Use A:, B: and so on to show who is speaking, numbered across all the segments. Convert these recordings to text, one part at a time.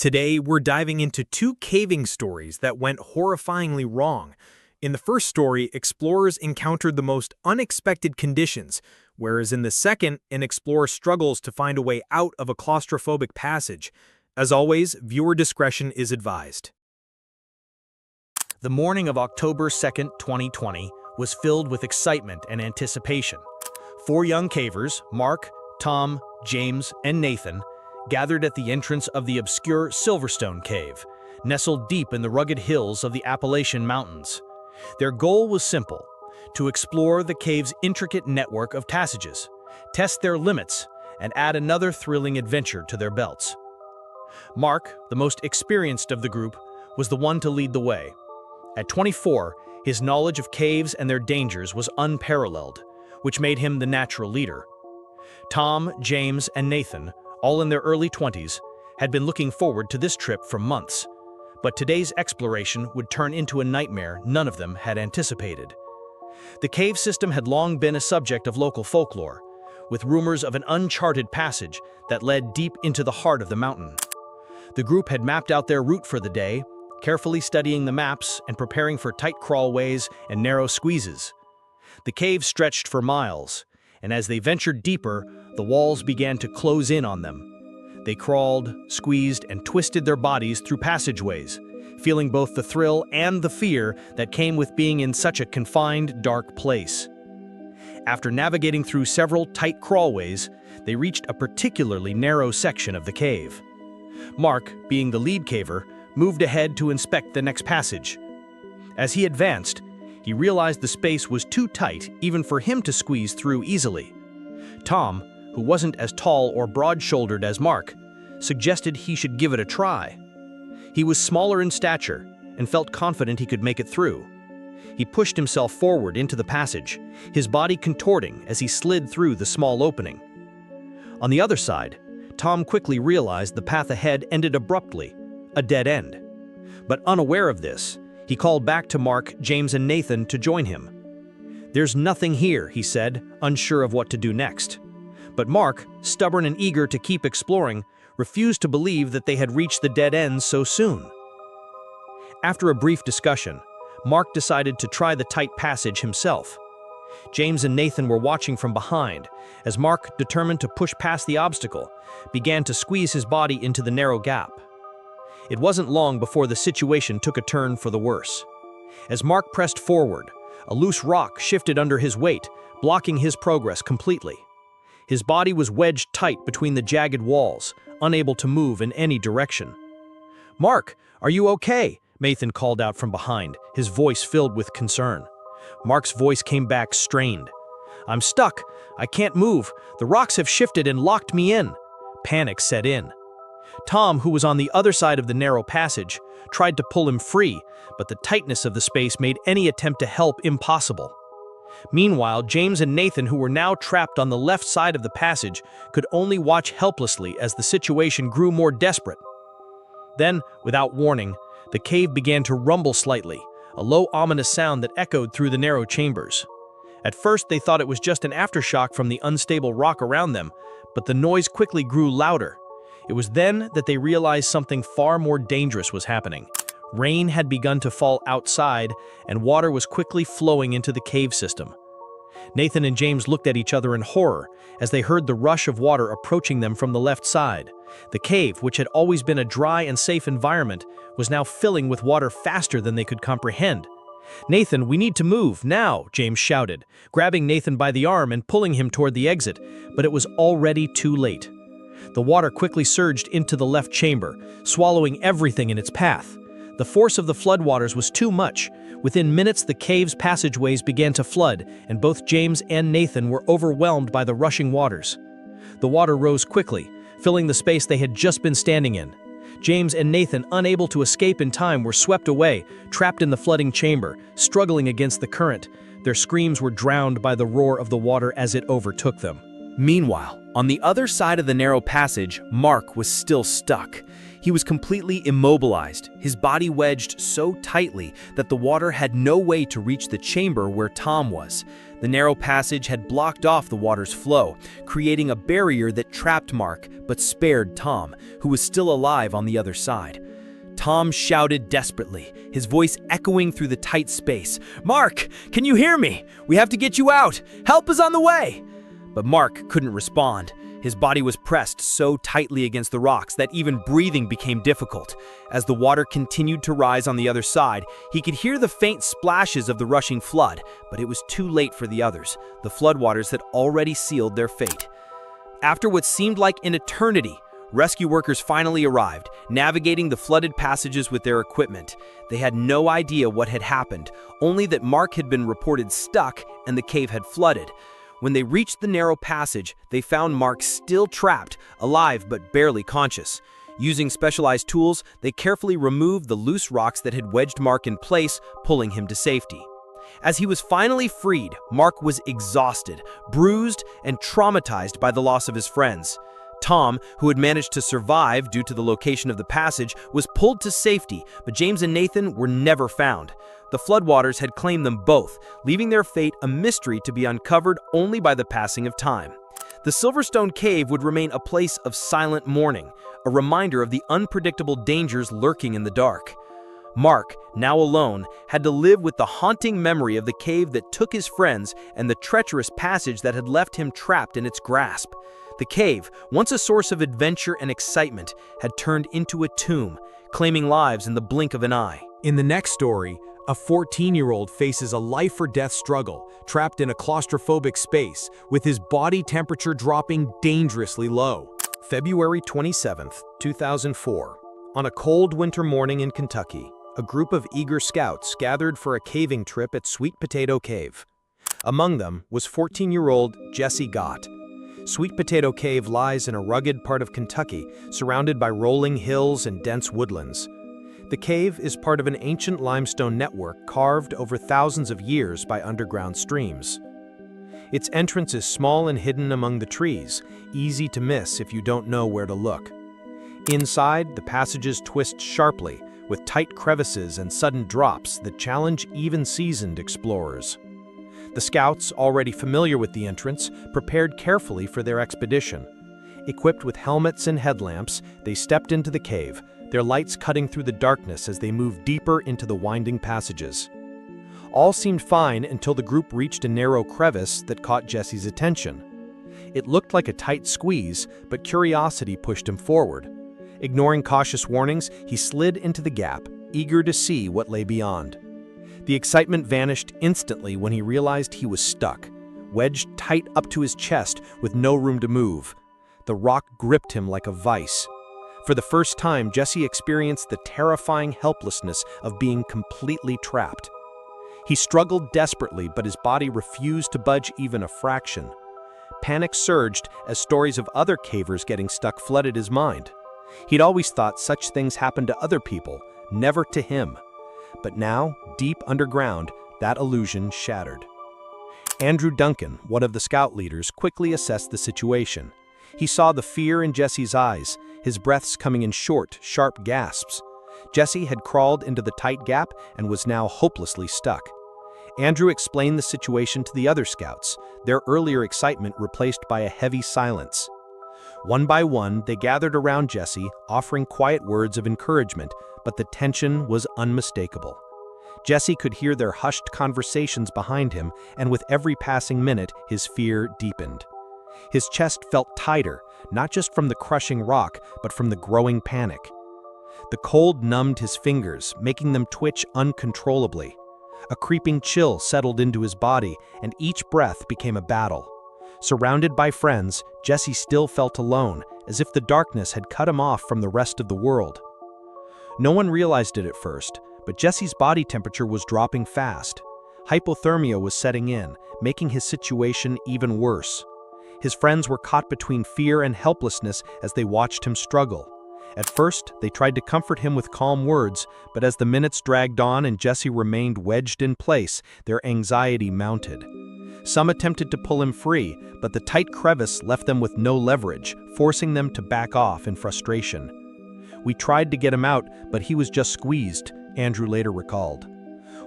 A: Today, we're diving into two caving stories that went horrifyingly wrong. In the first story, explorers encountered the most unexpected conditions, whereas in the second, an explorer struggles to find a way out of a claustrophobic passage. As always, viewer discretion is advised.
B: The morning of October 2nd, 2020, was filled with excitement and anticipation. Four young cavers, Mark, Tom, James, and Nathan, gathered at the entrance of the obscure Silverstone Cave, nestled deep in the rugged hills of the Appalachian Mountains. Their goal was simple: to explore the cave's intricate network of passages, test their limits, and add another thrilling adventure to their belts. Mark, the most experienced of the group, was the one to lead the way. At 24, his knowledge of caves and their dangers was unparalleled, which made him the natural leader. Tom, James, and Nathan, all in their early 20s, had been looking forward to this trip for months. But today's exploration would turn into a nightmare none of them had anticipated. The cave system had long been a subject of local folklore, with rumors of an uncharted passage that led deep into the heart of the mountain. The group had mapped out their route for the day, carefully studying the maps and preparing for tight crawlways and narrow squeezes. The cave stretched for miles, and as they ventured deeper, the walls began to close in on them. They crawled, squeezed, and twisted their bodies through passageways, feeling both the thrill and the fear that came with being in such a confined, dark place. After navigating through several tight crawlways, they reached a particularly narrow section of the cave. Mark, being the lead caver, moved ahead to inspect the next passage. As he advanced, he realized the space was too tight even for him to squeeze through easily. Tom, who wasn't as tall or broad-shouldered as Mark, suggested he should give it a try. He was smaller in stature and felt confident he could make it through. He pushed himself forward into the passage, his body contorting as he slid through the small opening. On the other side, Tom quickly realized the path ahead ended abruptly, a dead end. But unaware of this, he called back to Mark, James, and Nathan to join him. "There's nothing here," he said, unsure of what to do next. But Mark, stubborn and eager to keep exploring, refused to believe that they had reached the dead end so soon. After a brief discussion, Mark decided to try the tight passage himself. James and Nathan were watching from behind, as Mark, determined to push past the obstacle, began to squeeze his body into the narrow gap. It wasn't long before the situation took a turn for the worse. As Mark pressed forward, a loose rock shifted under his weight, blocking his progress completely. His body was wedged tight between the jagged walls, unable to move in any direction. "Mark, are you okay?" Nathan called out from behind, his voice filled with concern. Mark's voice came back strained. "I'm stuck. I can't move. The rocks have shifted and locked me in." Panic set in. Tom, who was on the other side of the narrow passage, tried to pull him free, but the tightness of the space made any attempt to help impossible. Meanwhile, James and Nathan, who were now trapped on the left side of the passage, could only watch helplessly as the situation grew more desperate. Then, without warning, the cave began to rumble slightly, a low, ominous sound that echoed through the narrow chambers. At first, they thought it was just an aftershock from the unstable rock around them, but the noise quickly grew louder. It was then that they realized something far more dangerous was happening. Rain had begun to fall outside, and water was quickly flowing into the cave system. Nathan and James looked at each other in horror as they heard the rush of water approaching them from the left side. The cave, which had always been a dry and safe environment, was now filling with water faster than they could comprehend. "Nathan, we need to move, now!" James shouted, grabbing Nathan by the arm and pulling him toward the exit, but it was already too late. The water quickly surged into the left chamber, swallowing everything in its path. The force of the floodwaters was too much. Within minutes, the cave's passageways began to flood, and both James and Nathan were overwhelmed by the rushing waters. The water rose quickly, filling the space they had just been standing in. James and Nathan, unable to escape in time, were swept away, trapped in the flooding chamber, struggling against the current. Their screams were drowned by the roar of the water as it overtook them.
C: Meanwhile, on the other side of the narrow passage, Mark was still stuck.
B: He was completely immobilized, his body wedged so tightly that the water had no way to reach the chamber where Tom was. The narrow passage had blocked off the water's flow, creating a barrier that trapped Mark but spared Tom, who was still alive on the other side. Tom shouted desperately, his voice echoing through the tight space. "Mark, can you hear me? We have to get you out! Help is on the way!" But Mark couldn't respond. His body was pressed so tightly against the rocks that even breathing became difficult. As the water continued to rise on the other side, he could hear the faint splashes of the rushing flood, but it was too late for the others. The floodwaters had already sealed their fate. After what seemed like an eternity, rescue workers finally arrived, navigating the flooded passages with their equipment. They had no idea what had happened, only that Mark had been reported stuck and the cave had flooded. When they reached the narrow passage, they found Mark still trapped, alive but barely conscious. Using specialized tools, they carefully removed the loose rocks that had wedged Mark in place, pulling him to safety. As he was finally freed, Mark was exhausted, bruised, and traumatized by the loss of his friends. Tom, who had managed to survive due to the location of the passage, was pulled to safety, but James and Nathan were never found. The floodwaters had claimed them both, leaving their fate a mystery to be uncovered only by the passing of time. The Silverstone Cave would remain a place of silent mourning, a reminder of the unpredictable dangers lurking in the dark. Mark, now alone, had to live with the haunting memory of the cave that took his friends and the treacherous passage that had left him trapped in its grasp. The cave, once a source of adventure and excitement, had turned into a tomb, claiming lives in the blink of an eye.
A: In the next story, a 14-year-old faces a life-or-death struggle, trapped in a claustrophobic space, with his body temperature dropping dangerously low. February 27, 2004. On a cold winter morning in Kentucky, a group of eager scouts gathered for a caving trip at Sweet Potato Cave. Among them was 14-year-old Jesse Gott. Sweet Potato Cave lies in a rugged part of Kentucky, surrounded by rolling hills and dense woodlands. The cave is part of an ancient limestone network carved over thousands of years by underground streams. Its entrance is small and hidden among the trees, easy to miss if you don't know where to look. Inside, the passages twist sharply, with tight crevices and sudden drops that challenge even seasoned explorers. The scouts, already familiar with the entrance, prepared carefully for their expedition. Equipped with helmets and headlamps, they stepped into the cave, their lights cutting through the darkness as they moved deeper into the winding passages. All seemed fine until the group reached a narrow crevice that caught Jesse's attention. It looked like a tight squeeze, but curiosity pushed him forward. Ignoring cautious warnings, he slid into the gap, eager to see what lay beyond. The excitement vanished instantly when he realized he was stuck, wedged tight up to his chest with no room to move. The rock gripped him like a vice. For the first time, Jesse experienced the terrifying helplessness of being completely trapped. He struggled desperately, but his body refused to budge even a fraction. Panic surged as stories of other cavers getting stuck flooded his mind. He'd always thought such things happened to other people, never to him. But now, deep underground, that illusion shattered. Andrew Duncan, one of the scout leaders, quickly assessed the situation. He saw the fear in Jesse's eyes, his breaths coming in short, sharp gasps. Jesse had crawled into the tight gap and was now hopelessly stuck. Andrew explained the situation to the other scouts, their earlier excitement replaced by a heavy silence. One by one, they gathered around Jesse, offering quiet words of encouragement, but the tension was unmistakable. Jesse could hear their hushed conversations behind him, and with every passing minute, his fear deepened. His chest felt tighter, not just from the crushing rock, but from the growing panic. The cold numbed his fingers, making them twitch uncontrollably. A creeping chill settled into his body, and each breath became a battle. Surrounded by friends, Jesse still felt alone, as if the darkness had cut him off from the rest of the world. No one realized it at first, but Jesse's body temperature was dropping fast. Hypothermia was setting in, making his situation even worse. His friends were caught between fear and helplessness as they watched him struggle. At first, they tried to comfort him with calm words, but as the minutes dragged on and Jesse remained wedged in place, their anxiety mounted. Some attempted to pull him free, but the tight crevice left them with no leverage, forcing them to back off in frustration.
B: "We tried to get him out, but he was just squeezed," Andrew later recalled.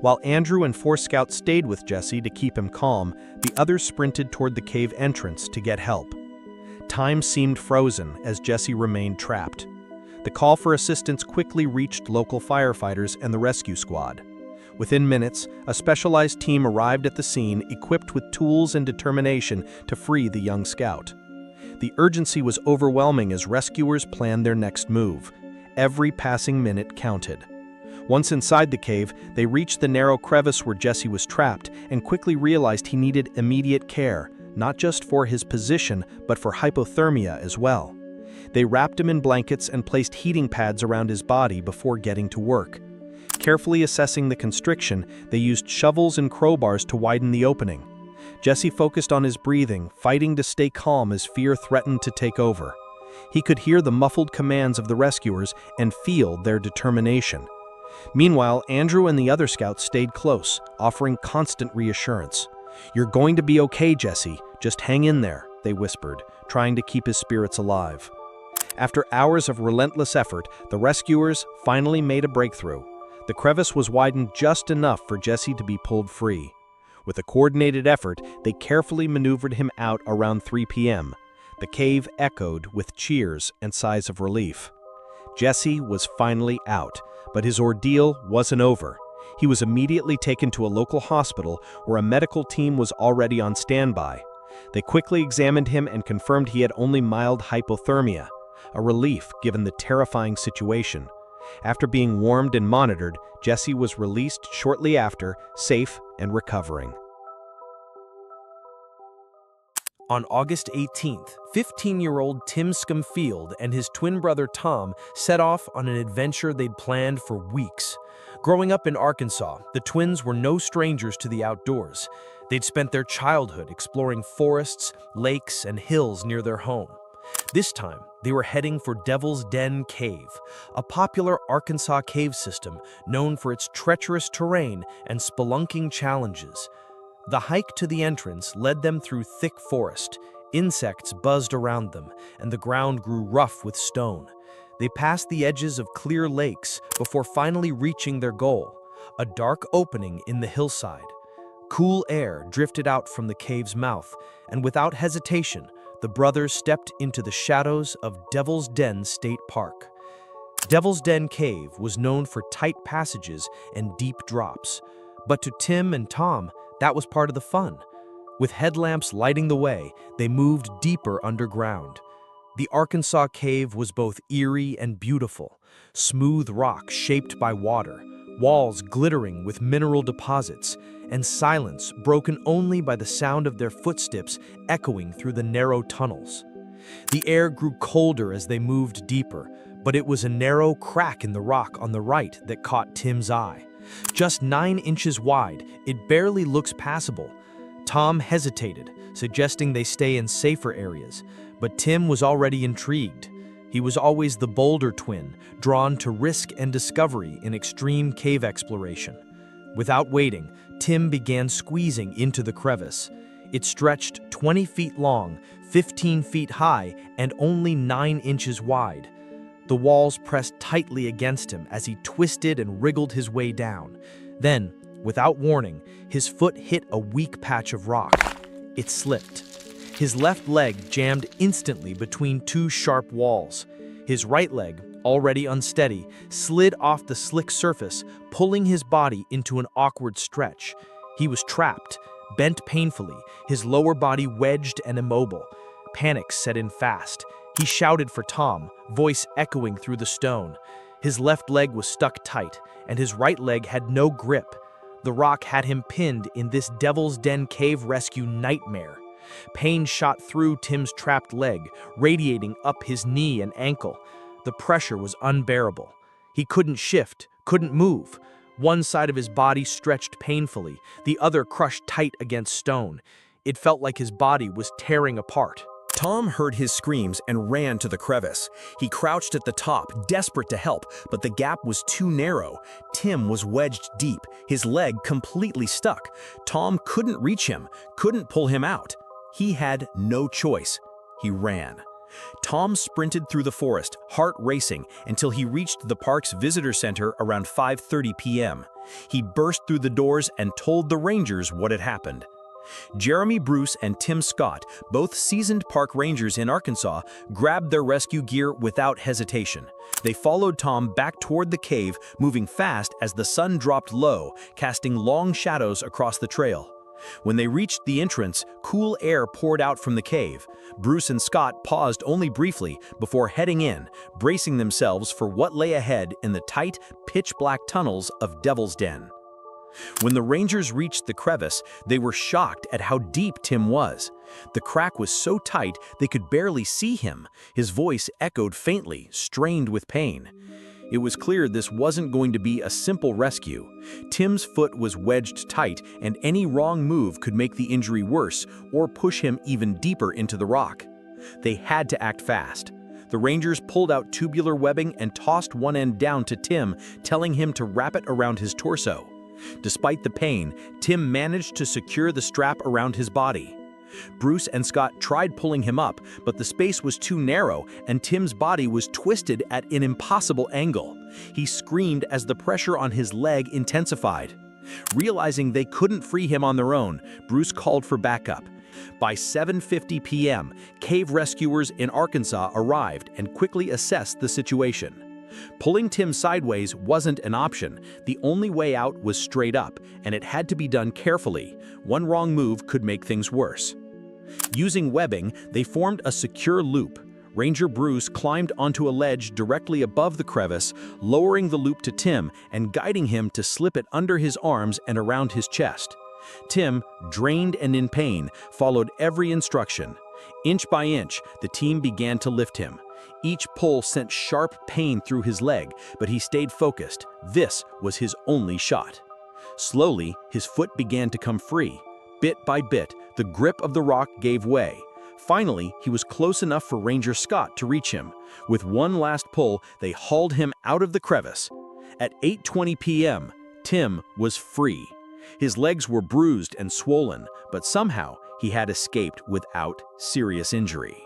B: While Andrew and 4 scouts stayed with Jesse to keep him calm, the others sprinted toward the cave entrance to get help. Time seemed frozen as Jesse remained trapped. The call for assistance quickly reached local firefighters and the rescue squad. Within minutes, a specialized team arrived at the scene equipped with tools and determination to free the young scout. The urgency was overwhelming as rescuers planned their next move. Every passing minute counted. Once inside the cave, they reached the narrow crevice where Jesse was trapped and quickly realized he needed immediate care, not just for his position, but for hypothermia as well. They wrapped him in blankets and placed heating pads around his body before getting to work. Carefully assessing the constriction, they used shovels and crowbars to widen the opening. Jesse focused on his breathing, fighting to stay calm as fear threatened to take over. He could hear the muffled commands of the rescuers and feel their determination. Meanwhile, Andrew and the other scouts stayed close, offering constant reassurance. "You're going to be okay, Jesse. Just hang in there," they whispered, trying to keep his spirits alive. After hours of relentless effort, the rescuers finally made a breakthrough. The crevice was widened just enough for Jesse to be pulled free. With a coordinated effort, they carefully maneuvered him out around 3 p.m. The cave echoed with cheers and sighs of relief. Jesse was finally out, but his ordeal wasn't over. He was immediately taken to a local hospital where a medical team was already on standby. They quickly examined him and confirmed he had only mild hypothermia, a relief given the terrifying situation. After being warmed and monitored, Jesse was released shortly after, safe and recovering.
A: On August 18th, 15-year-old Tim Scumfield and his twin brother Tom set off on an adventure they'd planned for weeks. Growing up in Arkansas, the twins were no strangers to the outdoors. They'd spent their childhood exploring forests, lakes, and hills near their home. This time, they were heading for Devil's Den Cave, a popular Arkansas cave system known for its treacherous terrain and spelunking challenges. The hike to the entrance led them through thick forest. Insects buzzed around them, and the ground grew rough with stone. They passed the edges of clear lakes before finally reaching their goal, a dark opening in the hillside. Cool air drifted out from the cave's mouth, and without hesitation, the brothers stepped into the shadows of Devil's Den State Park. Devil's Den Cave was known for tight passages and deep drops, but to Tim and Tom, that was part of the fun. With headlamps lighting the way, they moved deeper underground. The Arkansas cave was both eerie and beautiful, smooth rock shaped by water, walls glittering with mineral deposits, and silence broken only by the sound of their footsteps echoing through the narrow tunnels. The air grew colder as they moved deeper, but it was a narrow crack in the rock on the right that caught Tim's eye. Just 9 inches wide, it barely looks passable. Tom hesitated, suggesting they stay in safer areas, but Tim was already intrigued. He was always the bolder twin, drawn to risk and discovery in extreme cave exploration. Without waiting, Tim began squeezing into the crevice. It stretched 20 feet long, 15 feet high, and only 9 inches wide. The walls pressed tightly against him as he twisted and wriggled his way down. Then, without warning, his foot hit a weak patch of rock. It slipped. His left leg jammed instantly between 2 sharp walls. His right leg, already unsteady, slid off the slick surface, pulling his body into an awkward stretch. He was trapped, bent painfully, his lower body wedged and immobile. Panic set in fast. He shouted for Tom, voice echoing through the stone. His left leg was stuck tight, and his right leg had no grip. The rock had him pinned in this Devil's Den cave rescue nightmare. Pain shot through Tim's trapped leg, radiating up his knee and ankle. The pressure was unbearable. He couldn't shift, couldn't move. One side of his body stretched painfully, the other crushed tight against stone. It felt like his body was tearing apart.
C: Tom heard his screams and ran to the crevice. He crouched at the top, desperate to help, but the gap was too narrow. Tim was wedged deep, his leg completely stuck. Tom couldn't reach him, couldn't pull him out. He had no choice. He ran. Tom sprinted through the forest, heart racing, until he reached the park's visitor center around 5:30 p.m. He burst through the doors and told the rangers what had happened. Jeremy Bruce and Tim Scott, both seasoned park rangers in Arkansas, grabbed their rescue gear without hesitation. They followed Tom back toward the cave, moving fast as the sun dropped low, casting long shadows across the trail. When they reached the entrance, cool air poured out from the cave. Bruce and Scott paused only briefly before heading in, bracing themselves for what lay ahead in the tight, pitch-black tunnels of Devil's Den. When the rangers reached the crevice, they were shocked at how deep Tim was. The crack was so tight they could barely see him. His voice echoed faintly, strained with pain. It was clear this wasn't going to be a simple rescue. Tim's foot was wedged tight, and any wrong move could make the injury worse or push him even deeper into the rock. They had to act fast. The rangers pulled out tubular webbing and tossed one end down to Tim, telling him to wrap it around his torso. Despite the pain, Tim managed to secure the strap around his body. Bruce and Scott tried pulling him up, but the space was too narrow and Tim's body was twisted at an impossible angle. He screamed as the pressure on his leg intensified. Realizing they couldn't free him on their own, Bruce called for backup. By 7:50 p.m., cave rescuers in Arkansas arrived and quickly assessed the situation. Pulling Tim sideways wasn't an option. The only way out was straight up, and it had to be done carefully. One wrong move could make things worse. Using webbing, they formed a secure loop. Ranger Bruce climbed onto a ledge directly above the crevice, lowering the loop to Tim and guiding him to slip it under his arms and around his chest. Tim, drained and in pain, followed every instruction. Inch by inch, the team began to lift him. Each pull sent sharp pain through his leg, but he stayed focused. This was his only shot. Slowly, his foot began to come free. Bit by bit, the grip of the rock gave way. Finally, he was close enough for Ranger Scott to reach him. With one last pull, they hauled him out of the crevice. At 8:20 p.m., Tim was free. His legs were bruised and swollen, but somehow he had escaped without serious injury.